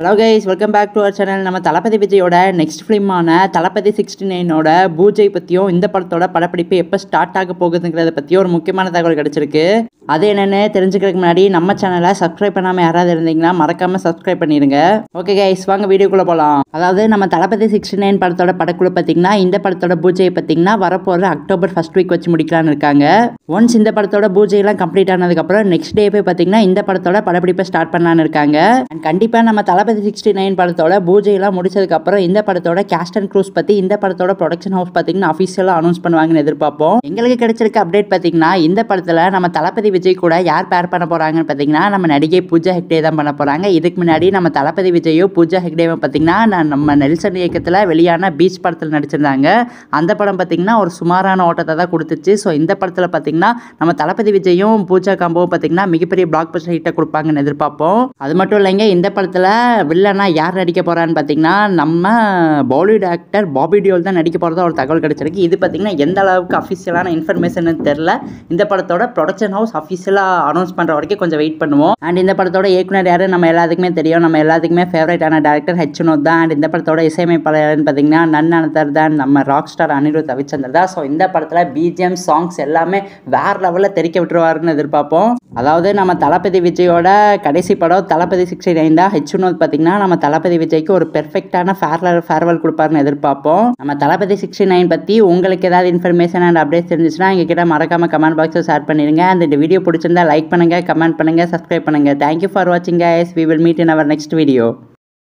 Hello guys, welcome back to our channel. நம்ம தளபதி விஜயோட நெக்ஸ்ட் ஃபிலிமான தளபதி 69ஓட பூஜை பற்றியும் இந்த படத்தோட படப்பிடிப்பு எப்போ ஸ்டார்ட் ஆக போகுதுங்கிறத பற்றியும் ஒரு முக்கியமான தகவல் கிடச்சிருக்கு. அது என்னென்னு தெரிஞ்சுக்கிறதுக்கு முன்னாடி நம்ம சேனலை சப்ஸ்கிரைப் பண்ணாமல் யாராவது இருந்தீங்கன்னா மறக்காமல் சப்ஸ்கிரைப் பண்ணிடுங்க. ஓகே கைஸ், வாங்க வீடியோக்குள்ளே போகலாம். அதாவது நம்ம தளபதி 69 படத்தோட படக்குழு பார்த்தீங்கன்னா இந்த படத்தோட பூஜையை பார்த்தீங்கன்னா வரப்போகிற அக்டோபர் ஃபர்ஸ்ட் வீக் வச்சு முடிக்கலான்னு இருக்காங்க. ஒன்ஸ் இந்த படத்தோட பூஜையெல்லாம் கம்ப்ளீட் ஆனதுக்கப்புறம் நெக்ஸ்ட் டே போய் பார்த்தீங்கன்னா இந்த படத்தோட படப்பிடிப்பை ஸ்டார்ட் பண்ணலான்னு இருக்காங்க. அண்ட் கண்டிப்பாக நம்ம தளபதி 69 படத்தோட பூஜையெல்லாம் முடிச்சதுக்கப்புறம் இந்த படத்தோட கேஸ்ட் அண்ட் க்ரூஸ் பற்றி இந்த படத்தோட ப்ரொடக்ஷன் ஹவுஸ் பார்த்தீங்கன்னா அஃபிஷியலாக அனௌன்ஸ் பண்ணுவாங்கன்னு எதிர்பார்ப்போம். எங்களுக்கு கிடைச்சிருக்க அப்டேட் பார்த்தீங்கன்னா இந்த படத்தில் நம்ம தளபதி விஜய் கூட யார் பேர் பண்ண போகிறாங்கன்னு பார்த்தீங்கன்னா நம்ம நடிகை பூஜா ஹெக்டே தான் பண்ண போகிறாங்க. இதுக்கு முன்னாடி நம்ம தளபதி விஜயும் பூஜா ஹெக்டேவும் பார்த்தீங்கன்னா நம்ம நெல்சன் இயக்கத்தில் வெளியான பீச் படத்தில் நடிச்சிருந்தாங்க. அந்த படம் பார்த்தீங்கன்னா ஒரு சுமாரான ஓட்டத்தை தான் கொடுத்துச்சு. ஸோ இந்த படத்தில் பார்த்தீங்கன்னா நம்ம தளபதி விஜயும் பூஜா காம்போவும் பார்த்தீங்கன்னா மிகப்பெரிய பிளாக் பஸ்டர் ஹிட்டை கொடுப்பாங்கன்னு எதிர்பார்ப்போம். அது மட்டும் இல்லைங்க, இந்த படத்தில் வில்லனா யார் நடிக்க போகிறான்னு பார்த்தீங்கன்னா நம்ம பாலிவுட் ஆக்டர் பாபி டியோல் தான் நடிக்க போகிறதா ஒரு தகவல் கிடச்சிருக்கு. இது பார்த்தீங்கன்னா எந்த அளவுக்கு அஃபிஷியலான இன்ஃபர்மேஷன் தெரில. இந்த படத்தோட ப்ரொடக்ஷன் ஹவுஸ் அஃபிஷியலாக அனௌன்ஸ் பண்ணுற வரைக்கும் கொஞ்சம் வெயிட் பண்ணுவோம். அண்ட் இந்த படத்தோட இயக்குனர் யார் நம்ம எல்லாத்துக்குமே தெரியும். நம்ம எல்லாத்துக்குமே ஃபேவரட்டான டேரக்டர் ஹெச் வினோத் தான். அண்ட் இந்த படத்தோட இசையமைப்பாளர்னு பார்த்தீங்கன்னா நன்னனதர் தான், நம்ம ராக் ஸ்டார் அனிருத் ரவிச்சந்தர் தான். ஸோ இந்த படத்தில் பிஜிஎம் சாங்ஸ் எல்லாமே வேற லெவலில் தெரிக்க விட்டுருவாருன்னு எதிர்பார்ப்போம். அதாவது நம்ம தளபதி விஜயோட கடைசி படம் தளபதி 69 தான். ஹெச் வினோத் பார்த்தீங்கன்னா நம்ம தளபதி விஜய்க்கு ஒரு பெர்ஃபெக்டான ஃபேர்வெல் கொடுப்பாருன்னு எதிர்பார்ப்போம். நம்ம தளபதி 69 பற்றி உங்களுக்கு ஏதாவது இன்ஃபர்மேஷன் அண்ட் அப்டேட்ஸ் இருந்துச்சுன்னா எங்ககிட்ட மறக்காம கமெண்ட் பாக்ஸில் ஷேர் பண்ணிடுங்க. அந்த இந்த வீடியோ பிடிச்சிருந்தா லைக் பண்ணுங்க, கமெண்ட் பண்ணுங்க, சப்ஸ்கிரைப் பண்ணுங்க. தேங்க்யூ ஃபார் வாட்சிங் guys. We will meet in our next video.